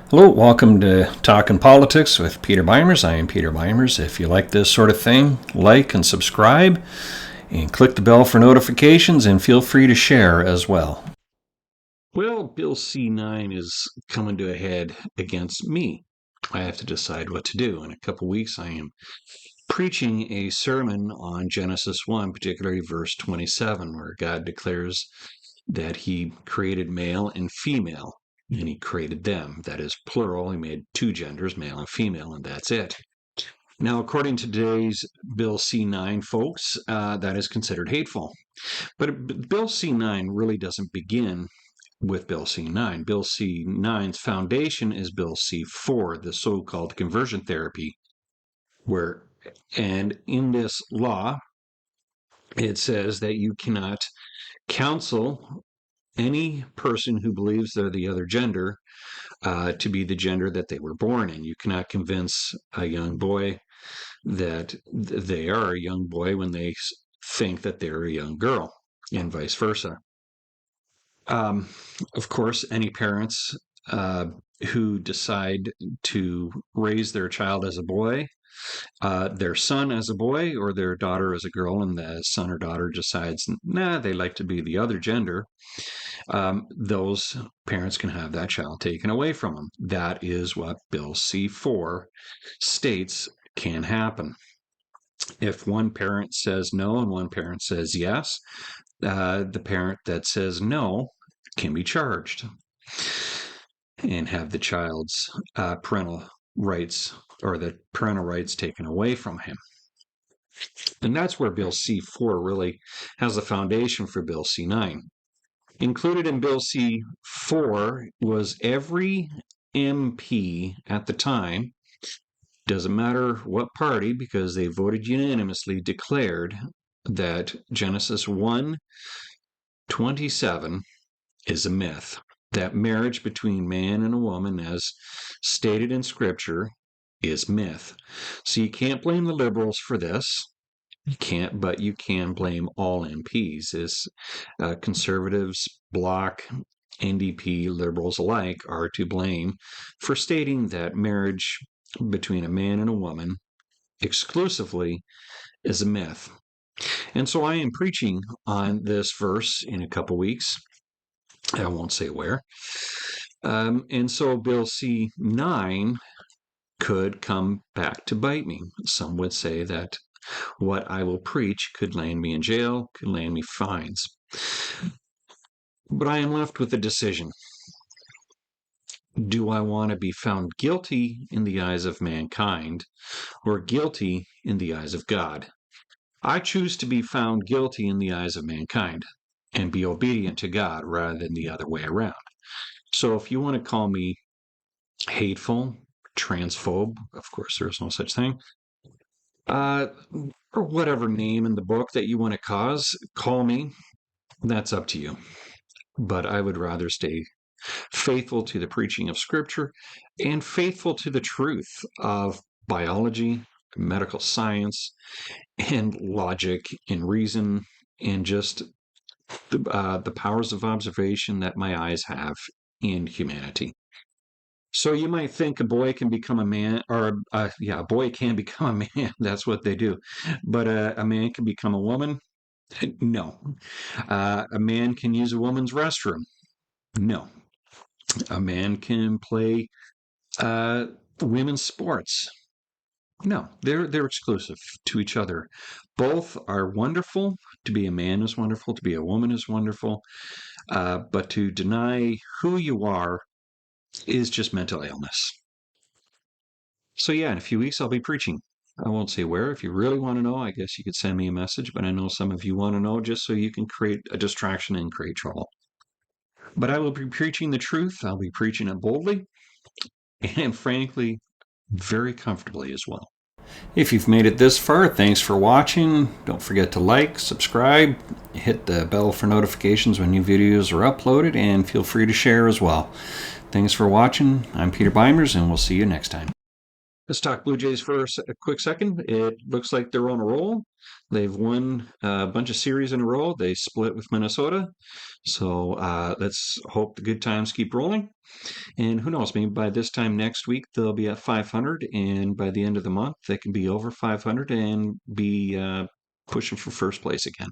Hello, welcome to Talking Politics with Peter Beimers. I am Peter Beimers. If you like this sort of thing, like and subscribe, and click the bell for notifications, and feel free to share as well. Well, Bill C-9 is coming to a head against me. I have to decide what to do. In a couple weeks, I am preaching a sermon on Genesis 1, particularly verse 27, where God declares that he created male and female. And he created them. That is plural. He made two genders, male and female, and that's it. Now, according to today's Bill C-9, folks, that is considered hateful. But Bill C-9 really doesn't begin with Bill C-9. Bill C-9's foundation is Bill C-4, the so-called conversion therapy, and in this law, it says that you cannot counsel any person who believes they're the other gender to be the gender that they were born in. You cannot convince a young boy that they are a young boy when they think that they're a young girl, and vice versa. Of course, any parents who decide to raise their child as a boy, their son as a boy, or their daughter as a girl, and the son or daughter decides, they like to be the other gender, those parents can have that child taken away from them. That is what Bill C-4 states can happen. If one parent says no and one parent says yes, the parent that says no can be charged and have the child's parental rights or the parental rights taken away from him. And that's where Bill C-4 really has a foundation for Bill C-9. Included in Bill C-4 was every MP at the time, doesn't matter what party, because they voted unanimously, declared that Genesis 1:27 is a myth. That marriage between man and a woman, as stated in Scripture, is myth. So you can't blame the liberals for this. You can't, but you can blame all MPs. As conservatives, Bloc, NDP, liberals alike are to blame for stating that marriage between a man and a woman exclusively is a myth. And so I am preaching on this verse in a couple weeks. I won't say where. And so Bill C-9 could come back to bite me. Some would say that what I will preach could land me in jail, could land me fines. But I am left with a decision. Do I want to be found guilty in the eyes of mankind or guilty in the eyes of God? I choose to be found guilty in the eyes of mankind and be obedient to God rather than the other way around. So if you want to call me hateful, transphobe, of course there's no such thing, or whatever name in the book that you want to call me, that's up to you. But I would rather stay faithful to the preaching of Scripture and faithful to the truth of biology, medical science, and logic and reason, and just the powers of observation that my eyes have in humanity. So you might think a boy can become a man, or a boy can become a man. That's what they do. But a man can become a woman? No. A man can use a woman's restroom? No. A man can play women's sports? No, they're exclusive to each other. Both are wonderful. To be a man is wonderful. To be a woman is wonderful. But to deny who you are is just mental illness. So yeah, in a few weeks I'll be preaching. I won't say where. If you really want to know, I guess you could send me a message, but I know some of you want to know just so you can create a distraction and create trouble. But I will be preaching the truth. I'll be preaching it boldly and frankly, very comfortably as well. If you've made it this far, thanks for watching. Don't forget to like, subscribe, hit the bell for notifications when new videos are uploaded, and feel free to share as well. Thanks for watching. I'm Peter Beimers, and we'll see you next time. Let's talk Blue Jays for a quick second. It looks like they're on a roll. They've won a bunch of series in a row. They split with Minnesota. So let's hope the good times keep rolling. And who knows, maybe by this time next week, they'll be at 500. And by the end of the month, they can be over 500 and be pushing for first place again.